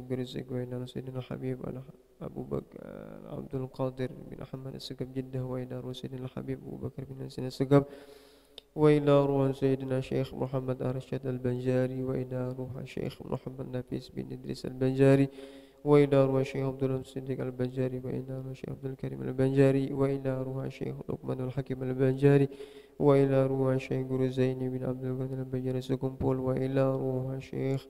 برزق وإلى سيدنا الحبيب أبو بكر عبد القادر بن أحمد السقب جده، وإلى سيدنا الحبيب أبو بكر بن حسين السقب، وإلى روح سيدنا شيخ محمد أرشد البنجاري، وإلى روح شيخ محمد نفيس بن إدريس البنجاري، وإلى روح شيخ عبد الله الصديق البنجاري، وإلى روح شيخ عبد الكريم البنجاري، وإلى روح شيخ لقمان الحكيم البنجاري، وإلى روح شيخ جرزين بن عبد القادر البنجاري سكمبول، وإلى روح شيخ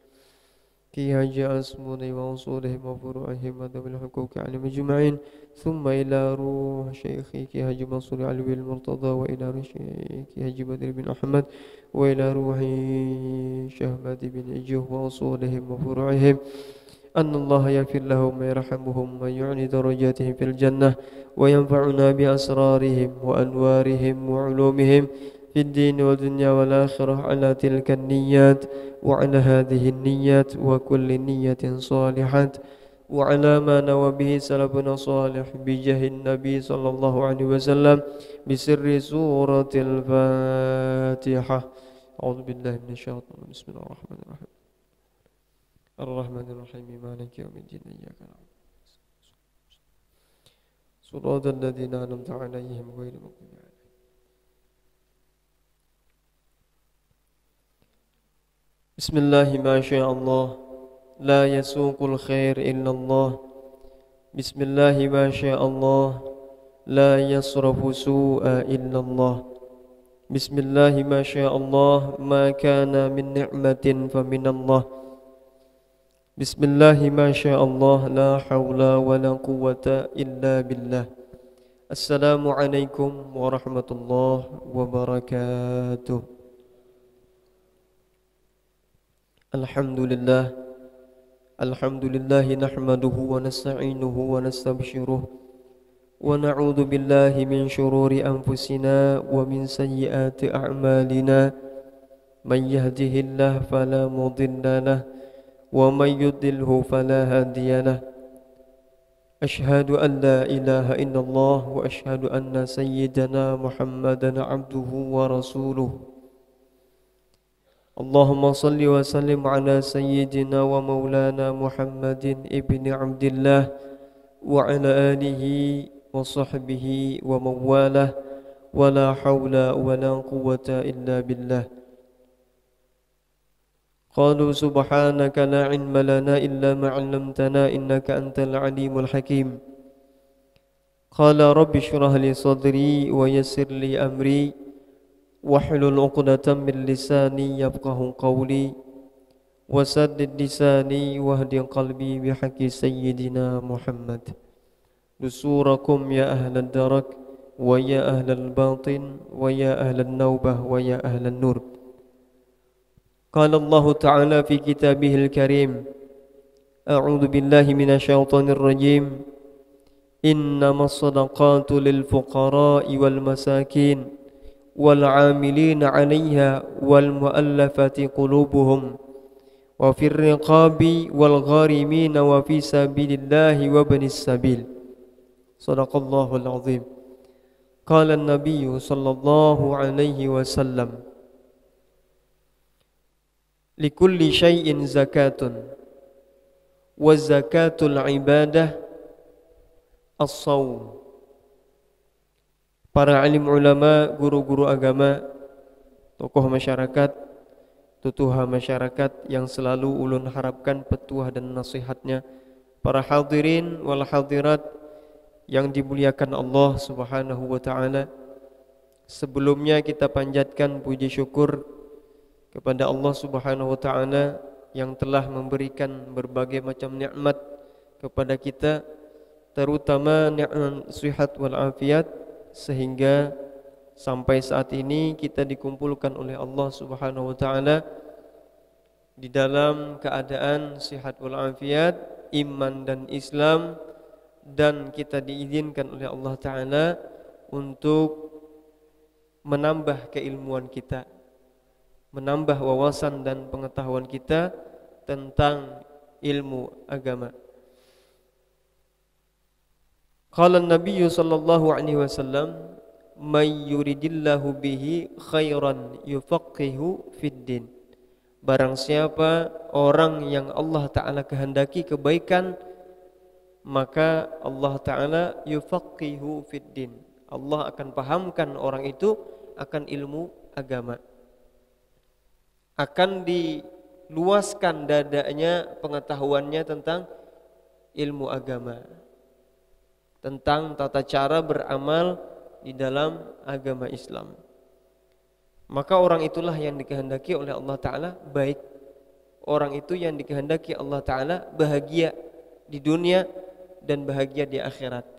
كي حاجي أسموني وأصولهم وفروعهم وذوي الحقوق عليهم أجمعين، ثم إلى روح شيخي كي حاجي منصور علوي المرتضى، وإلى روح شيخي كي حاجي بدر بن أحمد، وإلى روح شهبة بن إجيه وأصولهم وفروعهم، أن الله يغفر لهم ويرحمهم ويعلي درجاتهم في الجنة، وينفعنا بأسرارهم وأنوارهم وعلومهم في الدين والدنيا والآخرة على تلك النيات وعلى هذه النيات وكل نية صالحة وعلى ما نوى به سلفنا صالح بجاه النبي صلى الله عليه وسلم بسر سورة الفاتحة. أعوذ بالله من الشيطان، بسم الله الرحمن الرحيم. الرحمن الرحيم مالك يوم الدين، إياك نعبد صراط الذين أنعمت عليهم غير المغضوب عليهم. بسم الله ما شاء الله، لا يسوق الخير إلا الله. بسم الله ما شاء الله، لا يصرف سوء إلا الله. بسم الله ما شاء الله، ما كان من نعمة فمن الله. بسم الله ما شاء الله، لا حول ولا قوة إلا بالله. السلام عليكم ورحمة الله وبركاته. الحمد لله، الحمد لله نحمده ونستعينه ونستبشره ونعوذ بالله من شرور أنفسنا ومن سيئات أعمالنا، من يهده الله فلا مضل له ومن يضلله فلا هادي له. أشهد أن لا إله إلا الله وأشهد أن سيدنا محمدا عبده ورسوله. اللهم صل وسلم على سيدنا ومولانا محمد ابن عبد الله وعلى آله وصحبه ومن والاه، ولا حول ولا قوة إلا بالله. قالوا سبحانك لا علم لنا إلا ما علمتنا إنك أنت العليم الحكيم. قال رب اشرح لي صدري ويسر لي أمري واحلل عقدة من لساني يفقه قولي وسدد لساني واهد قلبي بحق سيدنا محمد. نصوركم يا أهل الدرك ويا أهل الباطن ويا أهل النوبة ويا أهل النور. قال الله تعالى في كتابه الكريم: أعوذ بالله من الشيطان الرجيم، إنما الصدقات للفقراء والمساكين والعاملين عليها والمؤلفة قلوبهم وفي الرقاب والغارمين وفي سبيل الله وابن السبيل. صدق الله العظيم. قال النبي صلى الله عليه وسلم: لكل شيء زكاة والزكاة العبادة الصوم. Para alim ulama, guru-guru agama, tokoh masyarakat, tutuha masyarakat yang selalu ulun harapkan petuah dan nasihatnya, para hadirin wal hadirat yang dimuliakan Allah Subhanahu wa taala. Sebelumnya kita panjatkan puji syukur kepada Allah Subhanahu wa taala yang telah memberikan berbagai macam nikmat kepada kita, terutama nikmat sihat wal afiat, sehingga sampai saat ini kita dikumpulkan oleh Allah Subhanahu wa taala di dalam keadaan sihat wal afiat, iman dan Islam, dan kita diizinkan oleh Allah taala untuk menambah keilmuan kita, menambah wawasan dan pengetahuan kita tentang ilmu agama. Qala an-nabiy sallallahu alaihi wasallam: "May yuridillahu bihi khairan yufaqihu fid din." Barang siapa orang yang Allah Ta'ala kehendaki kebaikan, maka Allah Ta'ala yufaqihu fid din. Allah akan pahamkan orang itu akan ilmu agama. Akan diluaskan dadanya pengetahuannya tentang ilmu agama, tentang tata cara beramal di dalam agama Islam. Maka orang itulah yang dikehendaki oleh Allah Ta'ala baik. Orang itu yang dikehendaki Allah Ta'ala bahagia di dunia dan bahagia di akhirat.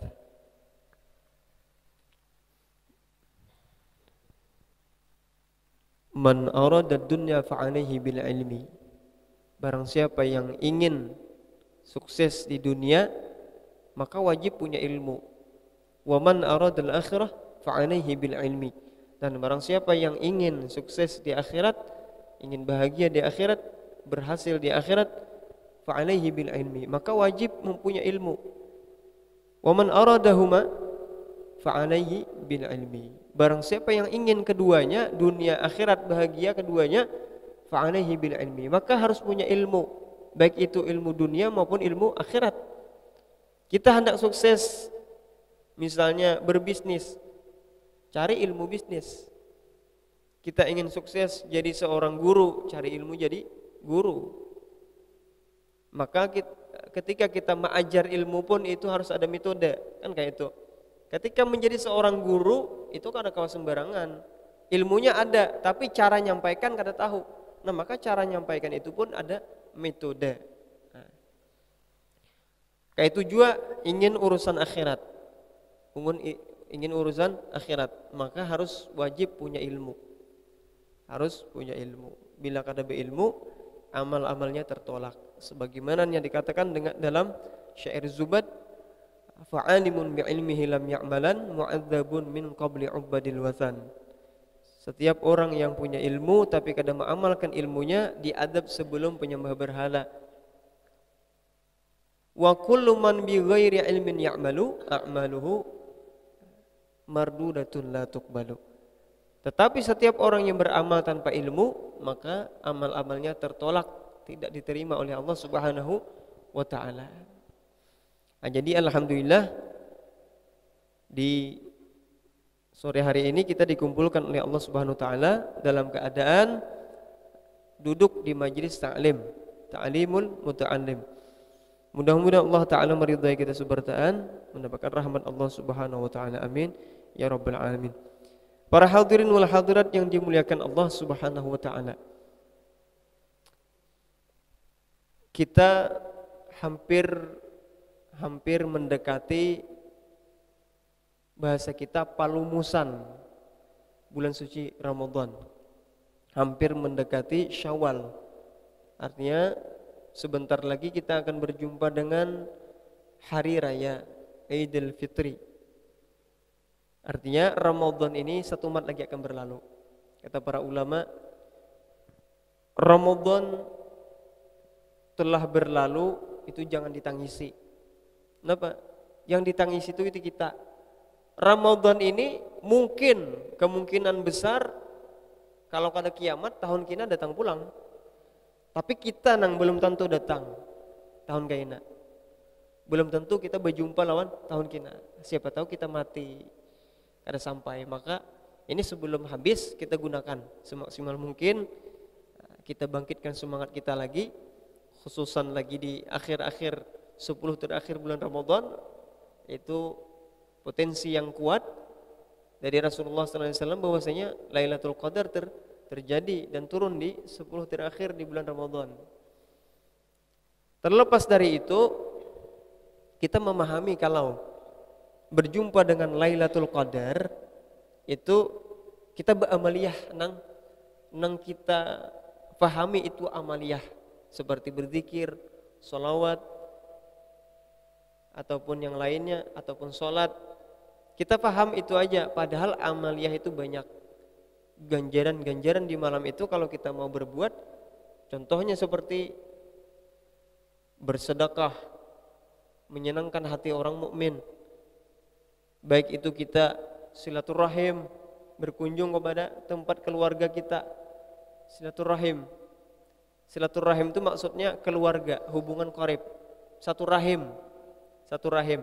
Man arada dunya fa'alaihi bil ilmi. Barang siapa yang ingin sukses di dunia, maka wajib punya ilmu. Wa man arada al akhirah fa'alaihi bil ilmi. Dan barang siapa yang ingin sukses di akhirat, ingin bahagia di akhirat, berhasil di akhirat, fa'alaihi bil ilmi, maka wajib mempunyai ilmu. Wa man aradahuma fa'alaihi bil ilmi. Barang siapa yang ingin keduanya, dunia akhirat bahagia keduanya, fa'alaihi bil ilmi, maka harus punya ilmu, baik itu ilmu dunia maupun ilmu akhirat. Kita hendak sukses, misalnya berbisnis, cari ilmu bisnis. Kita ingin sukses jadi seorang guru, cari ilmu jadi guru. Maka ketika kita mengajar ilmu pun itu harus ada metode, kan kayak itu. Ketika menjadi seorang guru itu kada kawa sembarangan. Ilmunya ada, tapi cara nyampaikan kada tahu. Nah, maka cara nyampaikan itu pun ada metode. Nah, kayak itu juga ingin urusan akhirat. Ingin urusan akhirat, maka harus wajib punya ilmu. Harus punya ilmu. Bila kada berilmu, amal-amalnya tertolak. Sebagaimana yang dikatakan dalam syair Zubad, fa'alimun bi'ilmihi lam ya'malan mu'adzabun min qabli ubadil wathan. Setiap orang yang punya ilmu tapi kada mengamalkan ilmunya, diadab sebelum penyembah berhala. Wa kullu man bi ghairi ilmin ya'malu a'maluhu mardudatun la tuqbalu. Tetapi setiap orang yang beramal tanpa ilmu, maka amal-amalnya tertolak, tidak diterima oleh Allah Subhanahu wa taala. Nah, jadi alhamdulillah di sore hari ini kita dikumpulkan oleh Allah Subhanahu wa taala dalam keadaan duduk di majelis ta'lim, ta'limul muta'allim. Mudah-mudahan Allah Ta'ala meridai kita sebertaan, mendapatkan rahmat Allah Subhanahu wa taala. Amin ya rabbal alamin. Para hadirin wal hadirat yang dimuliakan Allah Subhanahu wa taala. Kita hampir mendekati bahasa kita palumusan bulan suci Ramadan. Hampir mendekati Syawal. Artinya sebentar lagi kita akan berjumpa dengan hari raya Idul Fitri. Artinya Ramadan ini satu umat lagi akan berlalu. Kata para ulama, Ramadan telah berlalu itu jangan ditangisi. Kenapa? Yang ditangisi itu kita. Ramadan ini mungkin kemungkinan besar kalau ada kiamat tahun kina datang pulang. Tapi kita nang belum tentu datang tahun kina. Belum tentu kita berjumpa lawan tahun kina. Siapa tahu kita mati kada sampai. Maka ini sebelum habis kita gunakan semaksimal mungkin. Kita bangkitkan semangat kita lagi, khususan lagi di akhir-akhir 10 terakhir bulan Ramadan. Itu potensi yang kuat dari Rasulullah SAW bahwasanya Lailatul Qadar terjadi dan turun di 10 terakhir di bulan Ramadan. Terlepas dari itu, kita memahami kalau berjumpa dengan Lailatul Qadar itu kita beramaliyah nang kita pahami itu amaliyah seperti berzikir, sholawat ataupun yang lainnya ataupun sholat. Kita paham itu aja, padahal amaliyah itu banyak. Ganjaran-ganjaran di malam itu kalau kita mau berbuat, contohnya seperti bersedekah, menyenangkan hati orang mukmin. Baik itu kita silaturahim, berkunjung kepada tempat keluarga kita, silaturahim. Silaturahim itu maksudnya keluarga, hubungan qarib. Satu rahim. Satu rahim.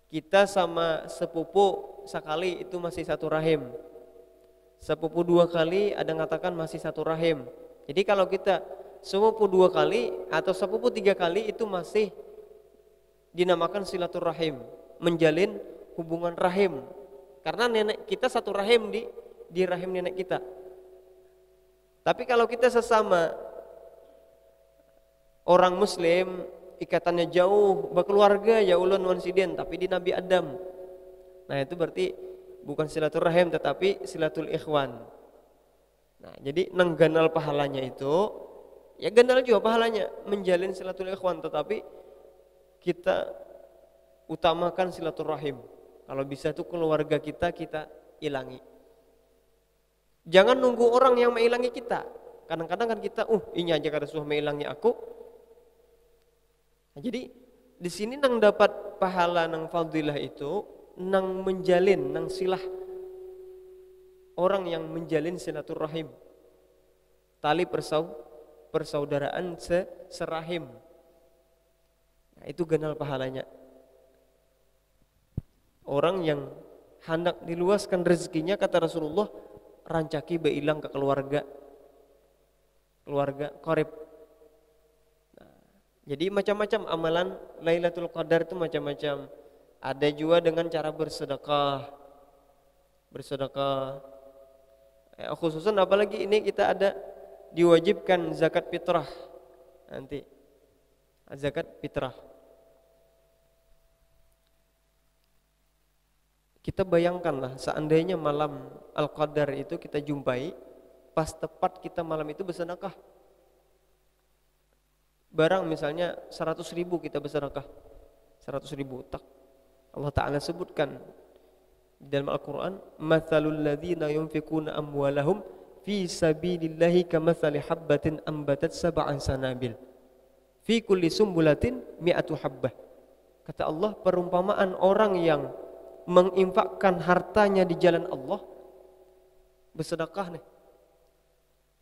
Kita sama sepupu sekali itu masih satu rahim. Sepupu 2 kali ada yang mengatakan masih satu rahim. Jadi kalau kita sepupu 2 kali atau sepupu 3 kali itu masih dinamakan silaturahim, menjalin hubungan rahim. Karena nenek kita satu rahim di rahim nenek kita. Tapi kalau kita sesama orang muslim, ikatannya jauh, berkeluarga ya ulun wansiden, tapi di Nabi Adam. Nah, itu berarti bukan silaturahim tetapi silatul ikhwan. Nah, jadi nang ganal pahalanya itu, ya ganal juga pahalanya menjalin silatul ikhwan, tetapi kita utamakan silaturahim. Kalau bisa tuh keluarga kita ilangi. Jangan nunggu orang yang menghilangi kita. Kadang-kadang kan kita, ini aja kada suah menghilangi aku. Nah, jadi di sini nang dapat pahala nang fadilah itu nang menjalin, nang silah orang yang menjalin silaturahim, tali persaudaraan serahim. Nah, itu ganal pahalanya. Orang yang hendak diluaskan rezekinya, kata Rasulullah, rancaki beilang ke keluarga qarib. Nah, jadi macam-macam amalan Lailatul Qadar itu macam-macam. Ada juga dengan cara bersedekah. Khususan apalagi ini kita ada diwajibkan zakat fitrah nanti. Zakat fitrah. Kita bayangkanlah seandainya malam Al-Qadar itu kita jumpai, pas tepat kita malam itu bersedekah. Barang misalnya 100.000 kita bersedekah. 100.000 tak. Allah Ta'ala sebutkan dalam Al-Quran, mathalul ladzina yunfikuna amwalahum fi sabilillahi kamathali habbatin ambatat sab'an sanabil fi kulli sumbulatin mi'atu habbah. Kata Allah, perumpamaan orang yang menginfakkan hartanya di jalan Allah, bersedekah nih,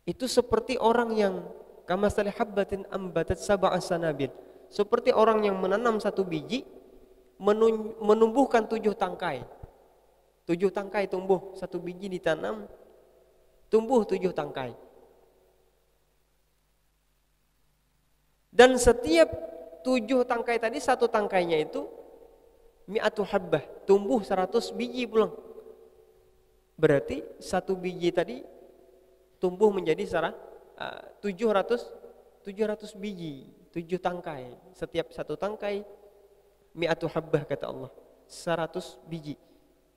itu seperti orang yang kamathali habbatin ambatat sab'an sanabil, seperti orang yang menanam satu biji menumbuhkan 7 tangkai. 7 tangkai tumbuh, satu biji ditanam tumbuh 7 tangkai. Dan setiap 7 tangkai tadi, satu tangkainya itu mi'atu habbah, tumbuh 100 biji pulang. Berarti satu biji tadi tumbuh menjadi 700 biji, 7 tangkai. Setiap satu tangkai mi'atu habbah, kata Allah, 100 biji.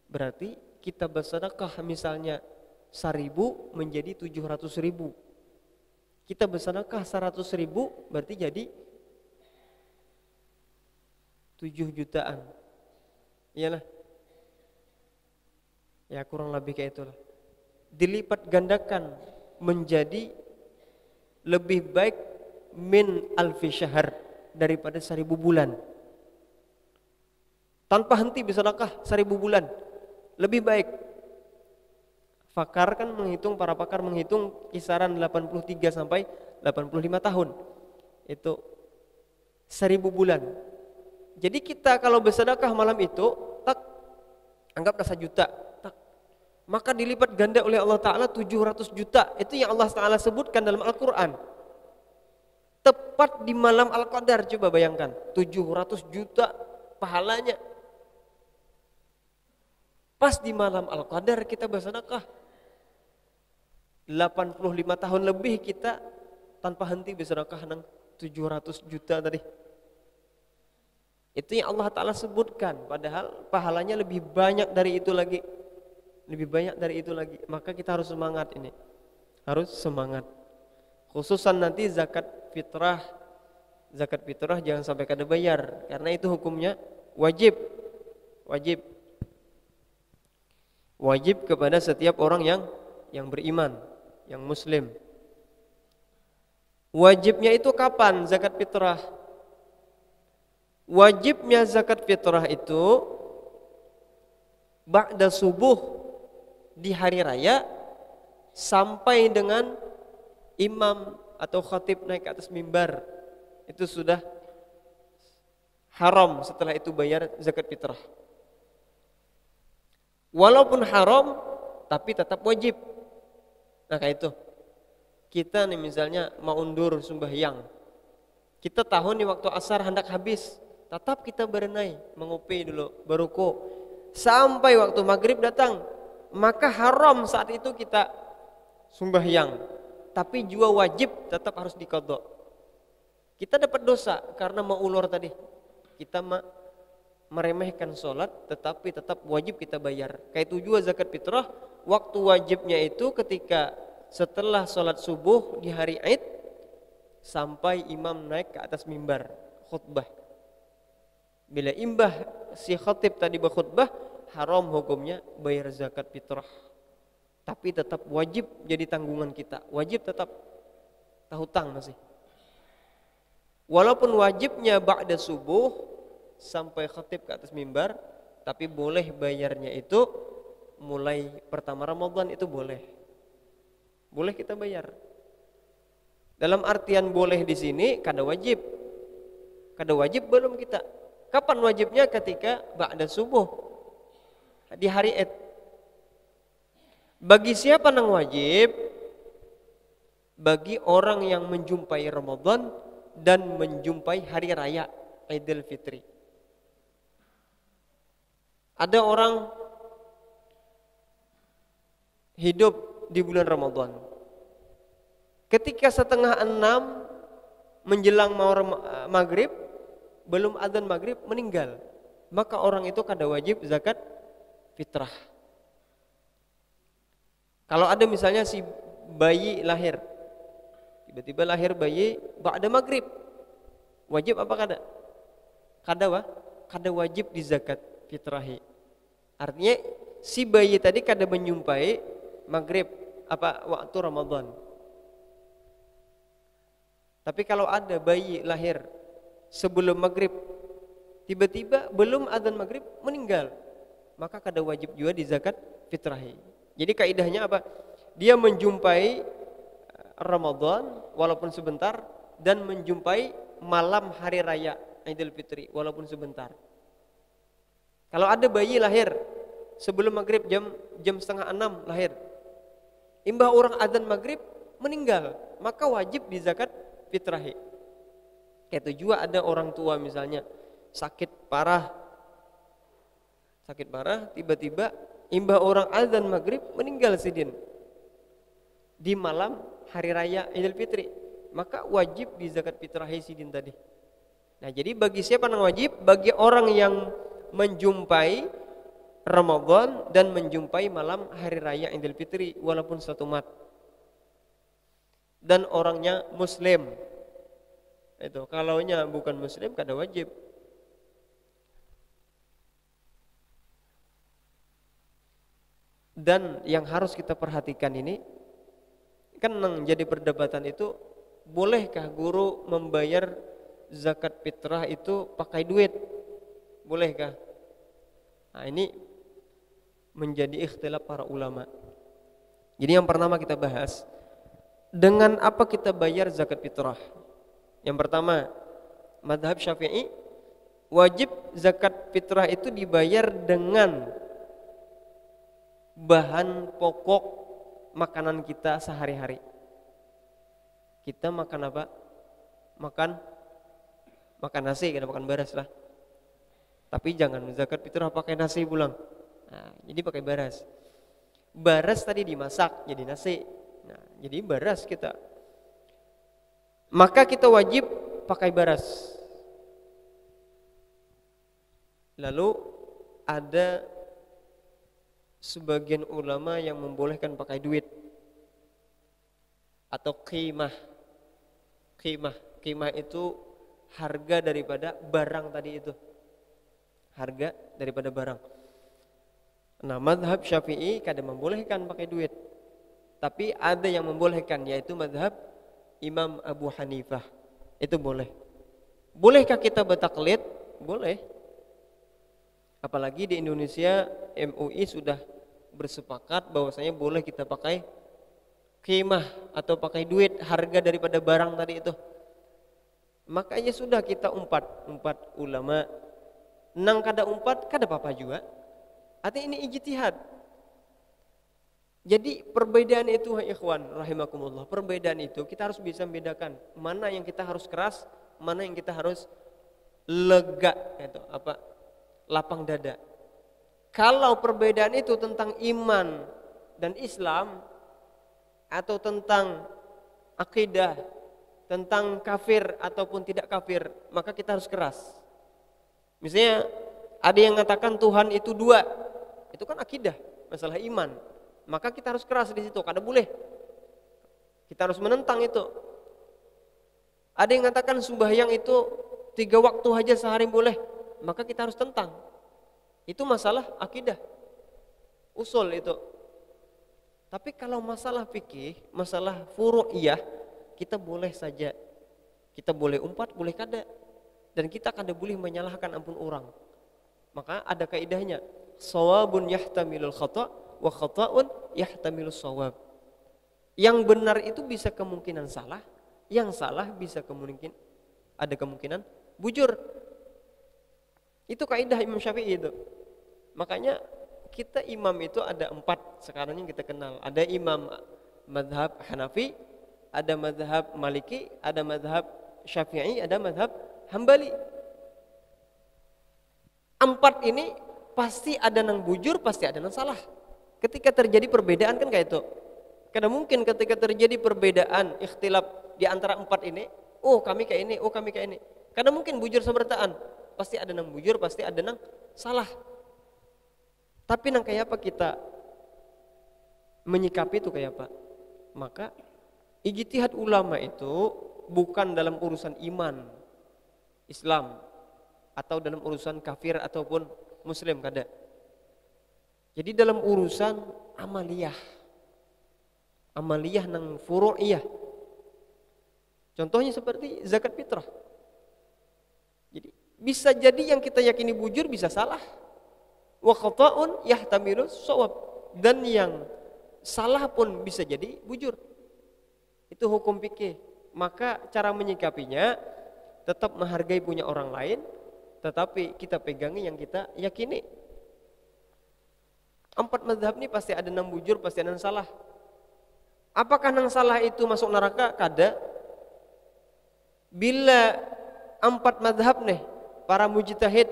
Berarti kita bersedekah misalnya 1.000 menjadi 700.000. Kita bersedekah 100.000 berarti jadi 7 jutaan. Iyalah. Ya kurang lebih kayak itulah. Dilipat gandakan menjadi lebih baik min alfi syahr, daripada 1.000 bulan. Tanpa henti bersedekah 1.000 bulan lebih baik. Para pakar menghitung kisaran 83 sampai 85 tahun. Itu 1.000 bulan. Jadi kita kalau bersedekah malam itu, tak anggaplah 1 juta, tak, maka dilipat ganda oleh Allah Ta'ala 700 juta. Itu yang Allah Ta'ala sebutkan dalam Al-Quran. Tepat di malam Al-Qadar, coba bayangkan, 700 juta pahalanya. Pas di malam Al-Qadar kita bersedekah. 85 tahun lebih kita tanpa henti bersedekah nang 700 juta tadi. Itu yang Allah Ta'ala sebutkan, padahal pahalanya lebih banyak dari itu lagi. Lebih banyak dari itu lagi. Maka kita harus semangat ini. Harus semangat. Khususan nanti zakat fitrah. Zakat fitrah jangan sampai kada bayar, karena itu hukumnya wajib. Wajib kepada setiap orang yang beriman, yang muslim. Wajibnya itu kapan zakat fitrah? Wajibnya zakat fitrah itu ba'da subuh di hari raya sampai dengan imam atau khatib naik ke atas mimbar, itu sudah haram, setelah itu bayar zakat fitrah. Walaupun haram tapi tetap wajib. Nah kayak itu, kita nih misalnya mau undur sembahyang, kita tahu nih waktu asar hendak habis, tetap kita berenai mengopi dulu, beruku sampai waktu maghrib datang, maka haram saat itu kita sembahyang, tapi juga wajib tetap harus diqadha. Kita dapat dosa karena mau ulur tadi, kita meremehkan sholat, tetapi tetap wajib kita bayar. Kayak itu juga zakat fitrah, waktu wajibnya itu ketika setelah sholat subuh di hari Id sampai imam naik ke atas mimbar khutbah. Bila imbah si khatib tadi berkhutbah, haram hukumnya bayar zakat fitrah. Tapi tetap wajib jadi tanggungan kita, wajib tetap hutang masih. Walaupun wajibnya ba'da subuh sampai khatib ke atas mimbar, tapi boleh bayarnya itu mulai pertama Ramadan, itu boleh kita bayar. Dalam artian boleh di sini kada wajib belum kita. Kapan wajibnya? Ketika ba'da subuh di hari Id. Bagi siapa yang wajib? Bagi orang yang menjumpai Ramadan dan menjumpai hari raya Idul Fitri. Ada orang hidup di bulan Ramadan, ketika 5:30 menjelang mau maghrib, belum adzan maghrib meninggal, maka orang itu kada wajib zakat fitrah. Kalau ada misalnya si bayi lahir, tiba-tiba lahir bayi ba'da maghrib, wajib apa kada? Kada wajib di zakat fitrahi. Artinya si bayi tadi kada menyumpai maghrib waktu Ramadan. Tapi kalau ada bayi lahir sebelum maghrib, tiba-tiba belum adzan maghrib meninggal, maka kada wajib juga di zakat fitrahi. Jadi kaidahnya apa? Dia menjumpai Ramadan walaupun sebentar, dan menjumpai malam hari raya Idul Fitri walaupun sebentar. Kalau ada bayi lahir sebelum maghrib jam 5:30 lahir, imbah orang adzan maghrib meninggal, maka wajib di zakat fitrahi. Itu juga ada orang tua misalnya sakit parah, tiba-tiba imbah orang adzan maghrib meninggal sidin di malam hari raya Idul Fitri, maka wajib di zakat fitrahi sidin tadi. Nah jadi bagi siapa yang wajib? Bagi orang yang menjumpai Ramadan dan menjumpai malam hari raya Idul Fitri walaupun satu mat, dan orangnya muslim. Itu kalaunya bukan muslim kada wajib. Dan yang harus kita perhatikan ini, kan yang jadi perdebatan itu, bolehkah guru membayar zakat fitrah itu pakai duit? Bolehkah? Nah, ini menjadi ikhtilaf para ulama. Jadi yang pertama kita bahas, dengan apa kita bayar zakat fitrah? Yang pertama, mazhab Syafi'i, wajib zakat fitrah itu dibayar dengan bahan pokok makanan kita sehari-hari. Kita makan apa? Makan nasi, kita makan beras lah. Tapi jangan zakat fitrah pakai nasi pulang. Nah, jadi pakai beras. Beras tadi dimasak jadi nasi. Nah, jadi beras kita. Maka kita wajib pakai beras. Lalu ada sebagian ulama yang membolehkan pakai duit atau qimah. Qimah itu harga daripada barang tadi itu. Harga daripada barang. Nah, mazhab Syafi'i kada membolehkan pakai duit. Tapi ada yang membolehkan, yaitu mazhab Imam Abu Hanifah. Itu boleh. Bolehkah kita bertaklid? Boleh. Apalagi di Indonesia MUI sudah bersepakat bahwasanya boleh kita pakai qimah atau pakai duit harga daripada barang tadi itu. Makanya sudah kita umpat ulama nang kada umpat kada apa-apa juga. Artinya ini ijtihad. Jadi perbedaan itu ikhwan rahimakumullah, perbedaan itu kita harus bisa membedakan mana yang kita harus keras, mana yang kita harus lega, itu apa? Lapang dada. Kalau perbedaan itu tentang iman dan Islam atau tentang akidah, tentang kafir ataupun tidak kafir, maka kita harus keras. Misalnya ada yang mengatakan Tuhan itu dua, itu kan akidah, masalah iman. Maka kita harus keras di situ, kada boleh. Kita harus menentang itu. Ada yang mengatakan sembahyang itu 3 waktu saja sehari boleh, maka kita harus tentang. Itu masalah akidah, usul itu. Tapi kalau masalah fikih, masalah furu'iyah, kita boleh saja. Kita boleh umpat, boleh kada. Dan kita kada boleh menyalahkan ampun orang. Maka ada kaidahnya, shawabun yahtamilul khata' wa khata'un yahtamilus shawab. Yang benar itu bisa kemungkinan salah, yang salah bisa ada kemungkinan bujur. Itu kaidah Imam Syafi'i itu. Makanya kita imam itu ada 4 sekarang yang kita kenal. Ada imam mazhab Hanafi, ada mazhab Maliki, ada mazhab Syafi'i, ada mazhab Hambali. 4 ini pasti ada yang bujur, pasti ada yang salah. Ketika terjadi perbedaan kan kayak itu. Karena mungkin ketika terjadi perbedaan ikhtilaf di antara 4 ini, oh kami kayak ini, oh kami kayak ini. Karena mungkin bujur sebertaan. Pasti ada yang bujur, pasti ada yang salah. Tapi nang kayak apa kita menyikapi itu kayak apa? Maka ijtihad ulama itu bukan dalam urusan iman Islam atau dalam urusan kafir ataupun muslim, kada. Jadi dalam urusan amaliyah nang furu'iyah. Contohnya seperti zakat fitrah. Jadi bisa jadi yang kita yakini bujur bisa salah. Wa khata'un yahtamilus shawab, dan yang salah pun bisa jadi bujur. Itu hukum fikih. Maka cara menyikapinya tetap menghargai punya orang lain, tetapi kita pegangi yang kita yakini. 4 mazhab ini pasti ada yang bujur, pasti ada yang salah. Apakah yang salah itu masuk neraka? Kada. Bila 4 mazhab nih, para mujtahid,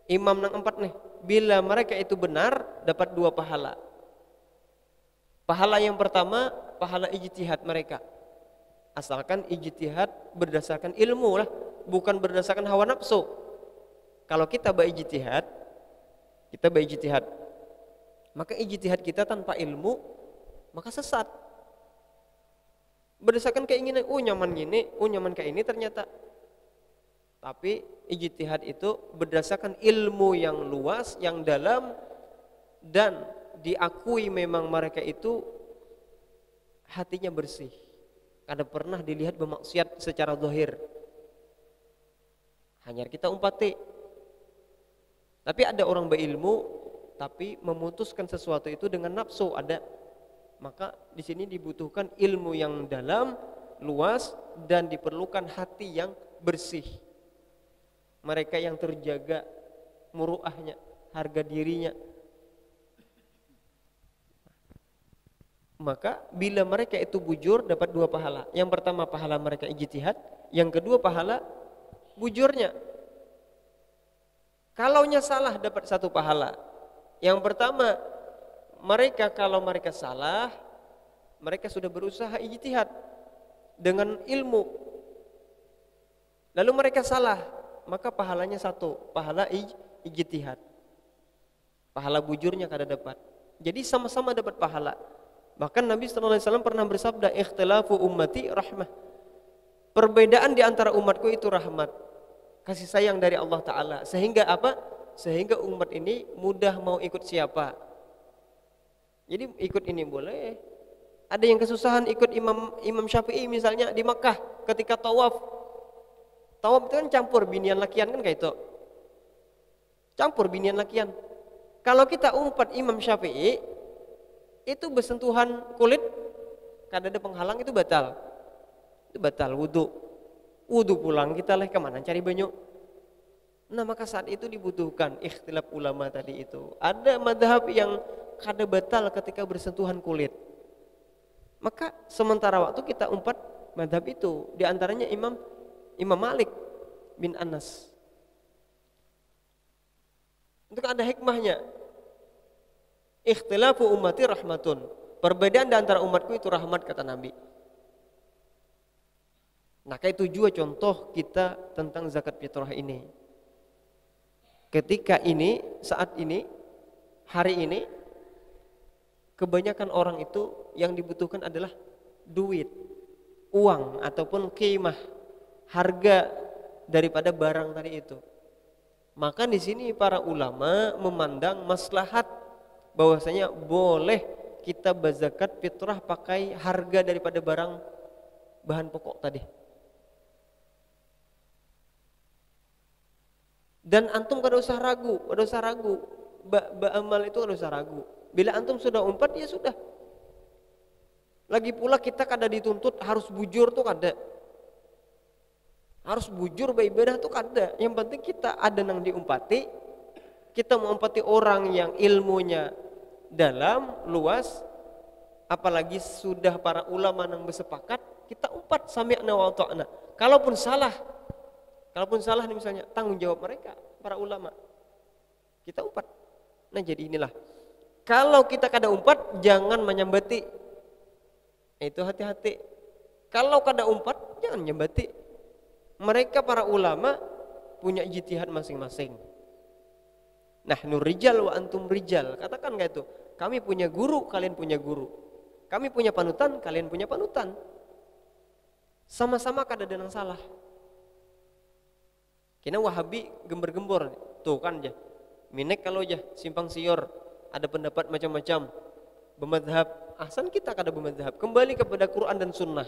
imam nang 4 nih, bila mereka itu benar, dapat 2 pahala. Pahala yang pertama, pahala ijtihad mereka. Asalkan ijtihad berdasarkan ilmu lah, bukan berdasarkan hawa nafsu. Kalau kita berijtihad, maka ijtihad kita tanpa ilmu, maka sesat. Berdasarkan keinginan, nyaman gini, nyaman kayak ini ternyata. Tapi ijtihad itu berdasarkan ilmu yang luas, yang dalam, dan diakui memang mereka itu hatinya bersih. Kada pernah dilihat bermaksiat secara zahir. Hanya kita umpati. Tapi ada orang berilmu tapi memutuskan sesuatu itu dengan nafsu, ada. Maka di sini dibutuhkan ilmu yang dalam, luas, dan diperlukan hati yang bersih. Mereka yang terjaga muruahnya, harga dirinya. Maka bila mereka itu bujur dapat 2 pahala. Yang pertama pahala mereka ijtihad, yang kedua pahala bujurnya. Kalaunya salah dapat 1 pahala. Yang pertama, kalau mereka salah, mereka sudah berusaha ijtihad dengan ilmu. Lalu mereka salah, maka pahalanya 1, pahala ijtihad. Pahala bujurnya kada dapat. Jadi sama-sama dapat pahala. Bahkan Nabi SAW pernah bersabda, ikhtilafu ummati rahmah. Perbedaan di antara umatku itu rahmat, kasih sayang dari Allah Ta'ala. Sehingga apa? Sehingga umat ini mudah mau ikut siapa. Jadi ikut ini boleh. Ada yang kesusahan ikut Imam Syafi'i misalnya di Makkah ketika tawaf. Tawaf itu kan campur binian lakian kan kayak itu. Campur binian lakian. Kalau kita umpat Imam Syafi'i itu bersentuhan kulit kada ada penghalang itu batal. Itu batal wudu. Wudu pulang kita leh kemana cari banyu. Nah maka saat itu dibutuhkan ikhtilaf ulama tadi itu. Ada madhab yang kada batal ketika bersentuhan kulit. Maka sementara waktu kita umpat madhab itu. Di antaranya Imam Malik bin Anas. Untuk ada hikmahnya. Ikhtilafu ummati rahmatun. Perbedaan di antara umatku itu rahmat kata Nabi. Nah kayak itu juga contoh kita tentang zakat fitrah ini. Ketika ini, saat ini, hari ini, kebanyakan orang itu yang dibutuhkan adalah duit, uang ataupun qimah, harga daripada barang tadi itu. Maka di sini para ulama memandang maslahat bahwasanya boleh kita berzakat fitrah pakai harga daripada barang bahan pokok tadi. Dan antum kada usah ragu, amal itu kada usah ragu. Bila antum sudah umpat ya sudah. Lagi pula kita kada dituntut harus bujur tuh kada. Harus bujur beribadah tuh kada. Yang penting kita ada nang diumpati. Kita mengumpati orang yang ilmunya dalam, luas. Apalagi sudah para ulama nang bersepakat, kita umpat sami'na wa ata'na. Kalaupun salah nih misalnya, tanggung jawab mereka, para ulama. Kita umpat. Nah jadi inilah. Kalau kita kada umpat, jangan menyambati. Itu hati-hati. Kalau kada umpat, jangan menyambati. Mereka para ulama punya ijtihad masing-masing. Nahnu rijal wa antum rijal. Katakan kayak itu. Kami punya guru, kalian punya guru. Kami punya panutan, kalian punya panutan. Sama-sama kada ada yang salah. Kena Wahabi gembor-gembor tuh kan aja. Minek kalau aja simpang siur ada pendapat macam-macam. Bermadhab, ahsan kita kada bermadhab. Kembali kepada Quran dan Sunnah.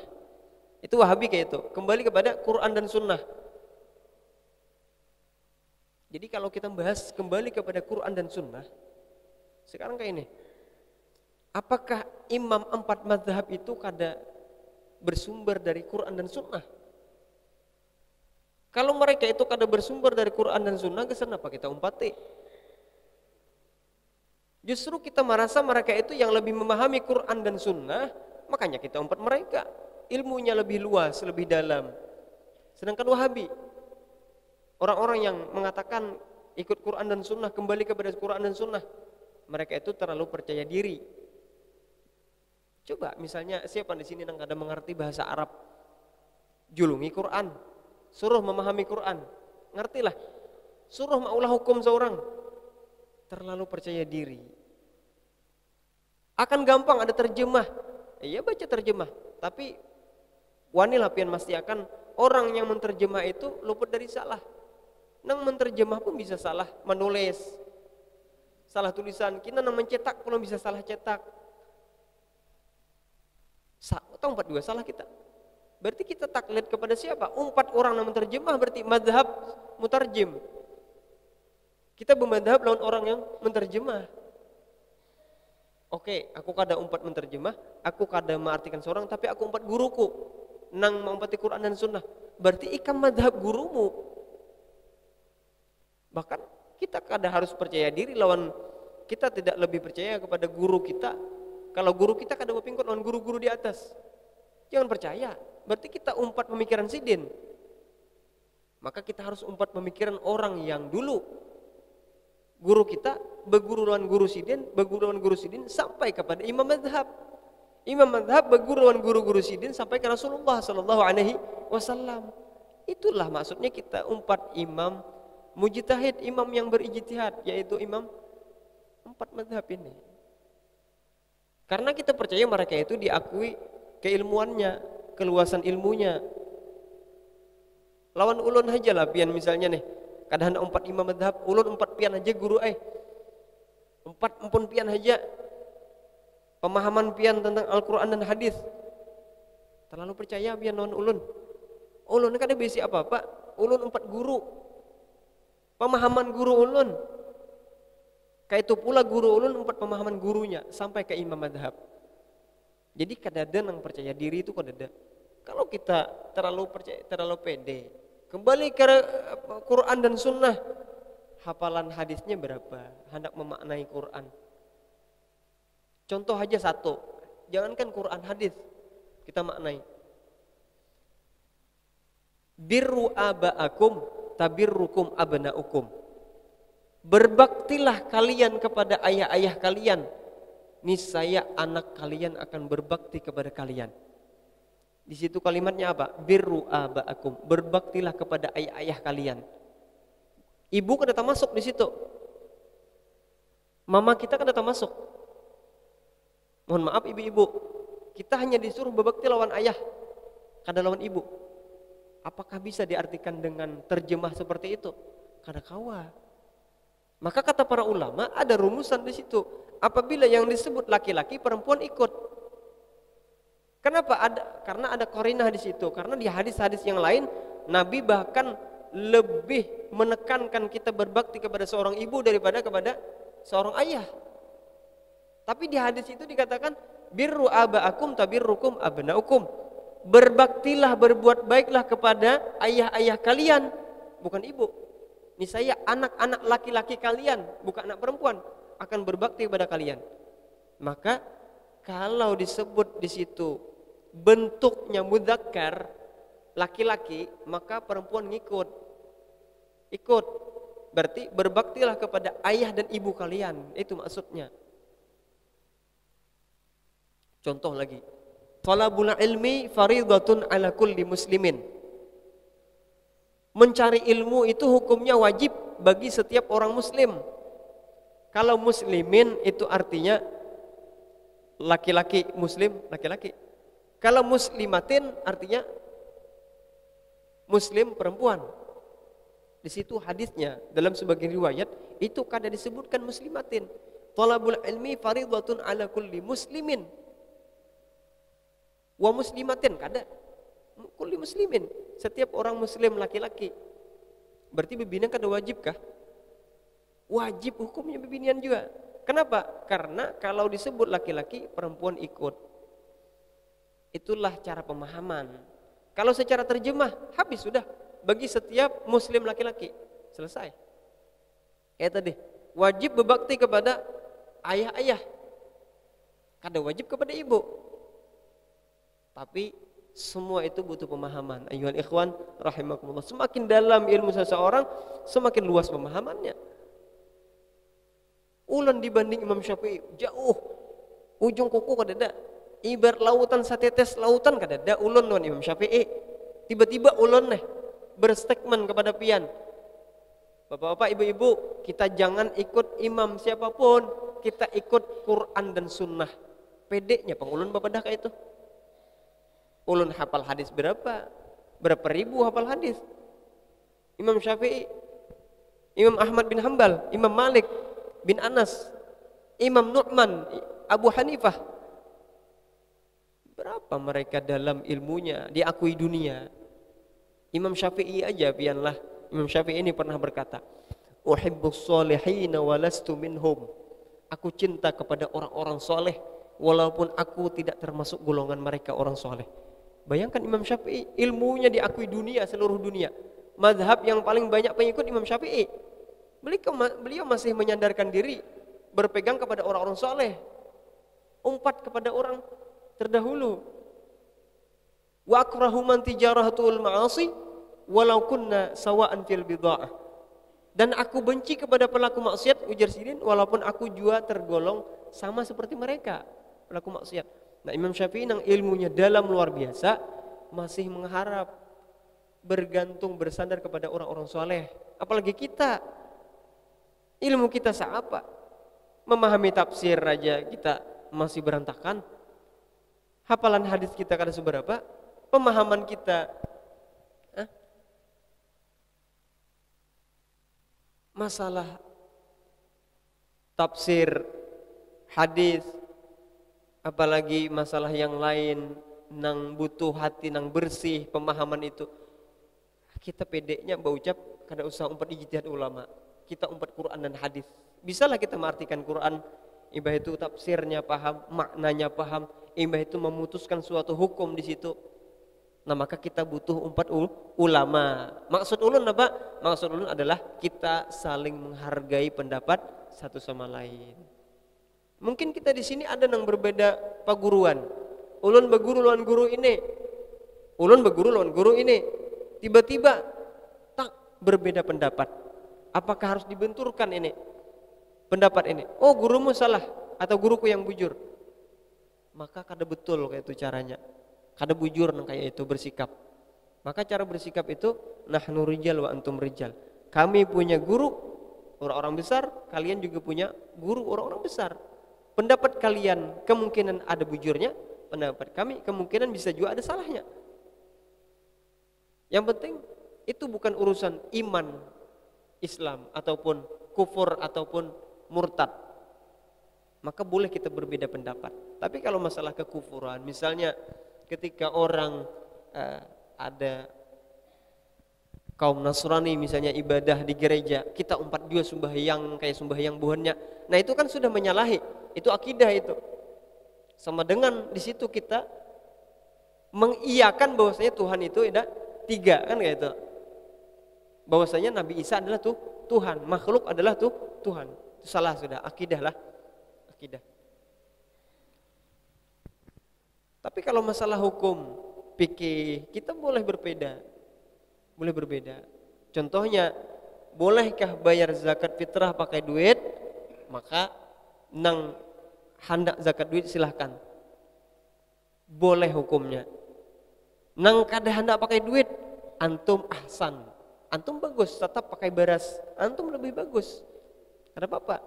Itu Wahabi kayak itu. Kembali kepada Quran dan Sunnah. Jadi kalau kita bahas kembali kepada Quran dan Sunnah, sekarang kayak ini. Apakah imam 4 madhab itu kada bersumber dari Quran dan Sunnah? Kalau mereka itu kada bersumber dari Quran dan Sunnah, kenapa kita umpati? Justru kita merasa mereka itu yang lebih memahami Quran dan Sunnah, makanya kita umpat mereka. Ilmunya lebih luas, lebih dalam. Sedangkan Wahabi, orang-orang yang mengatakan ikut Quran dan Sunnah, kembali kepada Quran dan Sunnah, mereka itu terlalu percaya diri. Coba misalnya siapa di sini yang kada mengerti bahasa Arab, julungi Quran, suruh memahami Quran, ngertilah. Suruh maulah hukum seorang, terlalu percaya diri. Akan gampang ada terjemah, iya baca terjemah, tapi wanilah pian mesti akan orang yang menterjemah itu luput dari salah. Nang menterjemah pun bisa salah menulis, salah tulisan. Kita nang mencetak pun bisa salah cetak. Tahu 4 juga salah kita. Berarti kita taklid kepada siapa? 4 orang yang menterjemah berarti madhab mutarjim. Kita bermadhab lawan orang yang menterjemah. Oke, aku kada 4 menterjemah, aku kada mengartikan seorang, tapi aku 4 guruku nang mengumpati Quran dan Sunnah. Berarti ikam madhab gurumu. Bahkan kita kada harus percaya diri lawan, kita tidak lebih percaya kepada guru kita. Kalau guru kita kada berpingkut lawan guru-guru di atas. Jangan percaya. Berarti kita umpat pemikiran sidin. Maka kita harus umpat pemikiran orang yang dulu guru kita berguru lawan guru sidin, berguru lawan guru sidin sampai kepada imam madhab. Imam madhab berguru lawan guru-guru sidin sampai ke Rasulullah sallallahu alaihi wasallam. Itulah maksudnya kita umpat imam mujtahid, imam yang berijtihad, yaitu imam 4 madhab ini. Karena kita percaya mereka itu diakui keilmuannya, keluasan ilmunya. Lawan ulun aja lah pian misalnya nih, kadang 4 imam madhab, ulun 4 pian aja guru 4 empun pian aja pemahaman pian tentang Al-Quran dan hadis. Terlalu percaya pian lawan ulun. Ulun kada besi apa-apa, ulun 4 guru. Pemahaman guru ulun. Kayak itu pula guru ulun 4 pemahaman gurunya sampai ke imam madhab. Jadi kadada nang percaya diri itu kadada. Kalau kita terlalu percaya, terlalu pede, kembali ke Quran dan Sunnah, hafalan hadisnya berapa? Hendak memaknai Quran. Contoh aja satu, jangankan Quran hadis, kita maknai. Birru aba'akum tabirrukum abna'ukum. Berbaktilah kalian kepada ayah-ayah kalian, niscaya anak kalian akan berbakti kepada kalian. Di situ kalimatnya apa? Birru aba'akum, berbaktilah kepada ayah-ayah kalian. Ibu kan datang masuk di situ. Mama kita kan datang masuk. Mohon maaf ibu-ibu, kita hanya disuruh berbakti lawan ayah, kada lawan ibu. Apakah bisa diartikan dengan terjemah seperti itu? Kada kawa. Maka kata para ulama ada rumusan di situ. Apabila yang disebut laki-laki, perempuan ikut. Kenapa? Karena ada qarinah di situ. Karena di hadis-hadis yang lain, Nabi bahkan lebih menekankan kita berbakti kepada seorang ibu daripada kepada seorang ayah. Tapi di hadis itu dikatakan birru aba'akum tabirrukum abna'ukum. Berbaktilah, berbuat baiklah kepada ayah-ayah kalian, bukan ibu. Niscaya anak-anak laki-laki kalian, bukan anak perempuan, akan berbakti kepada kalian. Maka kalau disebut di situ bentuknya mudzakkar, laki-laki, maka perempuan ngikut. Ikut. Berarti berbaktilah kepada ayah dan ibu kalian. Itu maksudnya. Contoh lagi. Talabul ilmi faridatun ala kulli muslimin. Mencari ilmu itu hukumnya wajib bagi setiap orang muslim. Kalau muslimin itu artinya laki-laki, muslim laki-laki. Kalau muslimatin artinya muslim perempuan. Di situ hadisnya dalam sebagian riwayat itu kada disebutkan muslimatin. Talabul ilmi faridatun ala kulli muslimin. Wa muslimatin kada. Kulli muslimin, setiap orang muslim laki-laki. Berarti bebinian kada wajib kah? Wajib hukumnya bebinian juga. Kenapa? Karena kalau disebut laki-laki, perempuan ikut. Itulah cara pemahaman. Kalau secara terjemah, habis sudah bagi setiap muslim laki-laki. Selesai. Tadi, wajib berbakti kepada ayah-ayah. Kada wajib kepada ibu. Tapi semua itu butuh pemahaman. Ayuhal ikhwan rahimakumullah. Semakin dalam ilmu seseorang, semakin luas pemahamannya. Ulun dibanding Imam Syafi'i jauh. Ujung kuku kadada. Ibarat lautan satetes lautan kadada ulun lawan Imam Syafi'i. Tiba-tiba ulun berstatement kepada pian. Bapak-bapak, ibu-ibu, kita jangan ikut imam siapapun, kita ikut Quran dan Sunnah. Pedenya pengulun bapak dah kayak itu. Ulun hafal hadis berapa? Berapa ribu hafal hadis? Imam Syafi'i, Imam Ahmad bin Hanbal, Imam Malik bin Anas, Imam Nu'man, Abu Hanifah. Berapa mereka dalam ilmunya diakui dunia? Imam Syafi'i aja pianlah. Imam Syafi'i ini pernah berkata, "Uhibbus solihina walastu minhum." Aku cinta kepada orang-orang soleh walaupun aku tidak termasuk golongan mereka orang soleh. Bayangkan Imam Syafi'i, ilmunya diakui dunia, seluruh dunia. Mazhab yang paling banyak pengikut Imam Syafi'i. Beliau masih menyandarkan diri, berpegang kepada orang-orang soleh, umpat kepada orang terdahulu. Wa akrahu man tijaratul ma'asi walau kunna sawa'an fil bid'ah. Dan aku benci kepada pelaku maksiat, ujar Sidin, walaupun aku juga tergolong sama seperti mereka, pelaku maksiat. Nah, Imam Syafi'i yang ilmunya dalam luar biasa masih mengharap bergantung bersandar kepada orang-orang soleh. Apalagi kita, ilmu kita seapa? Memahami tafsir aja kita masih berantakan. Hafalan hadis kita kada seberapa. Pemahaman kita masalah tafsir hadis, apalagi masalah yang lain nang butuh hati nang bersih pemahaman itu, kita pedeknya berucap kada usah umpat ijtihad ulama, kita umpat Quran dan hadis. Bisalah kita mengartikan Quran, imbah itu tafsirnya paham, maknanya paham, imbah itu memutuskan suatu hukum di situ. Nah, maka kita butuh 4 ulama. Maksud ulun apa? Maksud ulun adalah kita saling menghargai pendapat satu sama lain. Mungkin kita di sini ada yang berbeda paguruan. Ulun berguru lawan guru ini. Ulun berguru lawan guru ini. Tiba-tiba tak berbeda pendapat. Apakah harus dibenturkan ini? Pendapat ini. Oh, gurumu salah atau guruku yang bujur. Maka kada betul kayak itu caranya. Kada bujur nang kayak itu bersikap. Maka cara bersikap itu nahnu rijal wa antum rijal. Kami punya guru orang-orang besar, kalian juga punya guru orang-orang besar. Pendapat kalian kemungkinan ada bujurnya, pendapat kami kemungkinan bisa juga ada salahnya. Yang penting itu bukan urusan iman Islam ataupun kufur ataupun murtad. Maka boleh kita berbeda pendapat. Tapi kalau masalah kekufuran, misalnya ketika orang ada kaum Nasrani misalnya ibadah di gereja, kita umpat dia sembahyang kayak sembahyang buhannya. Nah, itu kan sudah menyalahi. Itu akidah itu. Sama dengan di situ kita mengiyakan bahwasanya Tuhan itu ada 3 kan kayak itu. Bahwasanya Nabi Isa adalah Tuhan, makhluk adalah Tuhan. Itu salah sudah, akidah lah. Akidah. Tapi kalau masalah hukum, fikih, kita boleh berbeda. Boleh berbeda. Contohnya, bolehkah bayar zakat fitrah pakai duit? Maka nang hendak zakat duit silahkan. Boleh hukumnya. Nang kada hendak pakai duit, antum ahsan. Antum bagus, tetap pakai baras. Antum lebih bagus. Ada apa-apa.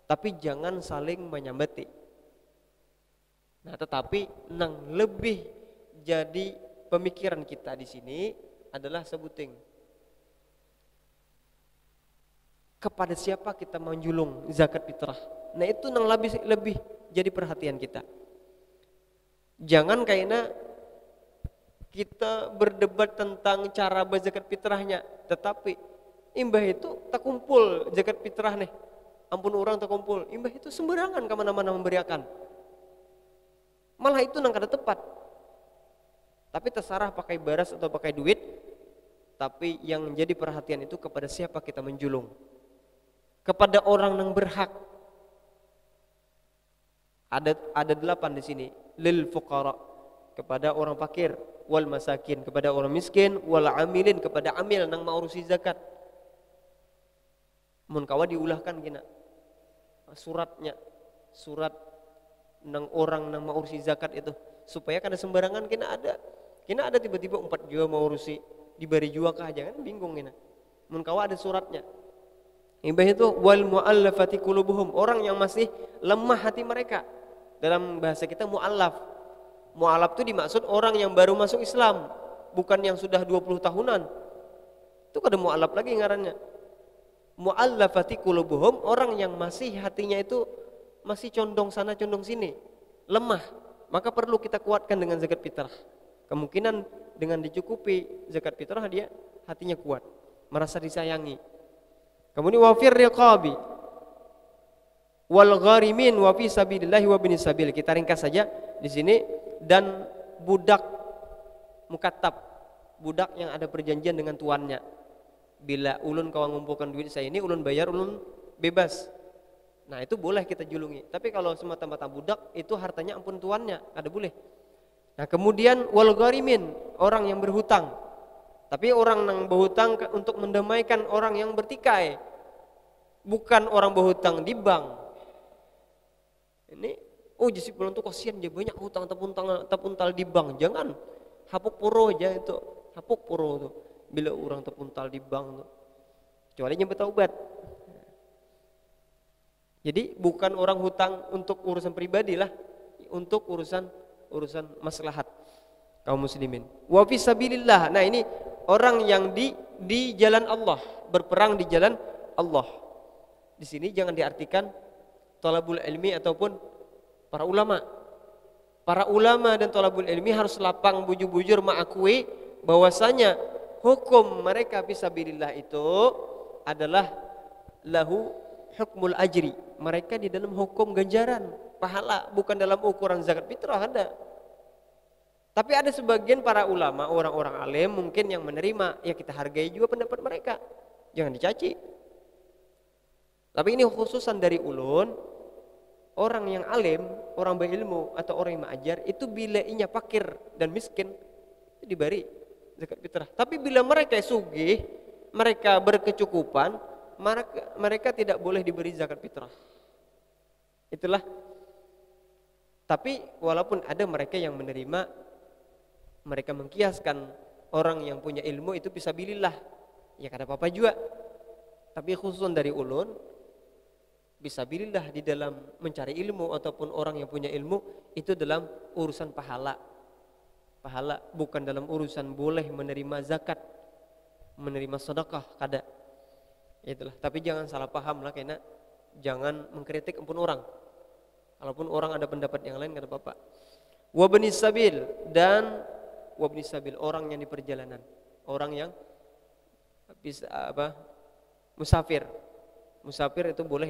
Tapi jangan saling menyambati. Nah, tetapi nang lebih jadi pemikiran kita di sini adalah sebuting. Kepada siapa kita menjulung zakat fitrah? Nah, itu nang lebih jadi perhatian kita. Jangan kayaknya kita berdebat tentang cara berzakat fitrahnya, tetapi imbah itu tak kumpul zakat fitrah nih. Ampun orang tak kumpul, imbah itu sembarangan kemana-mana memberiakan. Malah itu nang kada tepat. Tapi terserah pakai baras atau pakai duit, tapi yang jadi perhatian itu kepada siapa kita menjulung. Kepada orang yang berhak. Ada 8 di sini. Lil fuqara, kepada orang fakir, wal masakin, kepada orang miskin, wal amilin, kepada amil nang maurusi zakat. Mun kawa diulahkan gina suratnya, surat nang orang nang maurusi zakat itu, supaya kada sembarangan kena ada tiba-tiba 4 juta maurusi diberi jua kah, jangan bingung kena. Mun kawa ada suratnya. Imbah itu wal muallafati qulubuhum, orang yang masih lemah hati mereka. Dalam bahasa kita muallaf. Muallaf itu dimaksud orang yang baru masuk Islam, bukan yang sudah 20 tahunan. Itu kada muallaf lagi ngarannya. Muallafati qulubuhum, orang yang masih hatinya itu masih condong sana condong sini, lemah. Maka perlu kita kuatkan dengan zakat fitrah. Kemungkinan dengan dicukupi zakat fitrah dia hatinya kuat, merasa disayangi. Kemudian wafir riqabi wal gharimin wa fi sabilillah wa bin sabil. Kita ringkas saja di sini. Dan budak mukattab, budak yang ada perjanjian dengan tuannya. Bila ulun kawan ngumpulkan duit saya ini, ulun bayar, ulun bebas. Nah, itu boleh kita julungi. Tapi kalau semata-mata budak, itu hartanya ampun tuannya, ada boleh. Nah, kemudian wal gharimin, orang yang berhutang. Tapi orang yang berhutang untuk mendamaikan orang yang bertikai, bukan orang berhutang di bank. Ini jadi bulan tuh kasihan dia banyak hutang tepuntal di bank. Jangan hapuk puro aja itu, hapuk puro tuh. Bila orang tepuntal di bank tuh, kecuali nyebut taubat. Jadi bukan orang hutang untuk urusan pribadi lah, untuk urusan maslahat kaum muslimin. Wa fi sabilillah. Nah, ini orang yang di jalan Allah, berperang di jalan Allah. Di sini jangan diartikan thalabul ilmi ataupun para ulama. Para ulama dan thalabul ilmi harus lapang bujur-bujur mengakui bahwasanya hukum mereka fi sabilillah itu adalah lahu hukmul ajri, mereka di dalam hukum ganjaran pahala, bukan dalam ukuran zakat fitrah ada. Tapi ada sebagian para ulama, orang-orang alim mungkin yang menerima, ya kita hargai juga pendapat mereka, jangan dicaci. Tapi ini khususan dari ulun, orang yang alim, orang berilmu atau orang yang mengajar itu bila inya fakir dan miskin itu diberi zakat fitrah. Tapi bila mereka sugih, mereka berkecukupan, mereka tidak boleh diberi zakat fitrah. Itulah. Tapi walaupun ada mereka yang menerima, mereka mengkiaskan orang yang punya ilmu itu fisabilillah, ya kada apa-apa juga. Tapi khusus dari ulun, fisabilillah di dalam mencari ilmu ataupun orang yang punya ilmu itu dalam urusan pahala. Pahala bukan dalam urusan boleh menerima zakat, menerima sedekah kada. Itulah. Tapi jangan salah paham lah, karena jangan mengkritik ampun orang. Kalaupun orang ada pendapat yang lain kada apa-apa. Wa bnis sabil, dan wa bnis sabil, orang yang di perjalanan, orang yang bisa musafir. Musafir itu boleh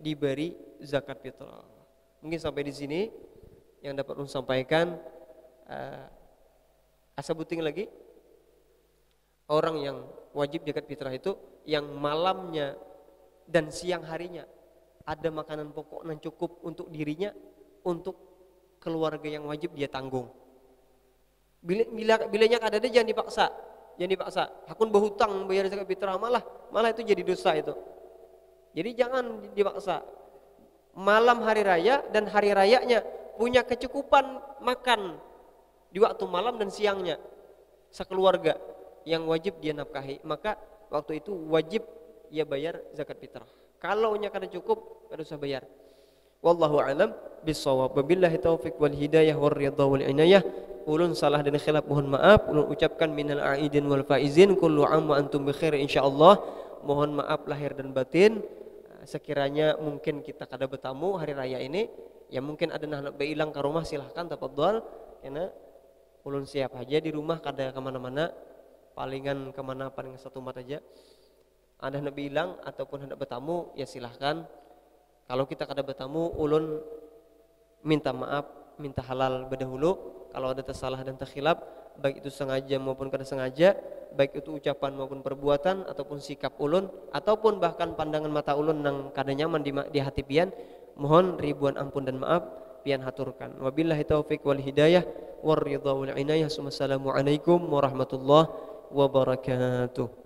diberi zakat fitrah. Mungkin sampai di sini yang dapat saya sampaikan. Asa buting lagi, orang yang wajib zakat fitrah itu yang malamnya dan siang harinya ada makanan pokok yang cukup untuk dirinya, untuk keluarga yang wajib dia tanggung. Bilanya kada ada, jangan dipaksa. Hakun berhutang bayar zakat fitrah, malah itu jadi dosa itu. Jadi jangan dipaksa. Malam hari raya dan hari rayanya punya kecukupan makan di waktu malam dan siangnya sekeluarga yang wajib dia nafkahi, maka waktu itu wajib ia bayar zakat fitrah. Kalau nya kada cukup, kada usah bayar. Wallahu a'lam bissawab. Wabillahi taufik wal hidayah war ridha wal inayah. Ulun salah dan khilaf mohon maaf. Ulun ucapkan minal aidin wal faizin, kullu am wa antum bi khair insyaallah. Mohon maaf lahir dan batin. Sekiranya mungkin kita kada bertamu hari raya ini, ya mungkin ada nak beilang ke rumah, silahkan tafadhol, karena ulun siap aja di rumah, kada kemana-mana, palingan kemana paling satu mat aja. Ada nak bilang ataupun hendak bertamu, ya silahkan. Kalau kita kada bertamu, ulun minta maaf, minta halal berdahulu kalau ada tersalah dan terkhilaf, baik itu sengaja maupun kada sengaja, baik itu ucapan maupun perbuatan ataupun sikap ulun ataupun bahkan pandangan mata ulun nang kada nyaman di hati pian, mohon ribuan ampun dan maaf pian haturkan. Wabillahi taufik wal hidayah war ridha wal inayah. Assalamualaikum warahmatullahi wabarakatuh.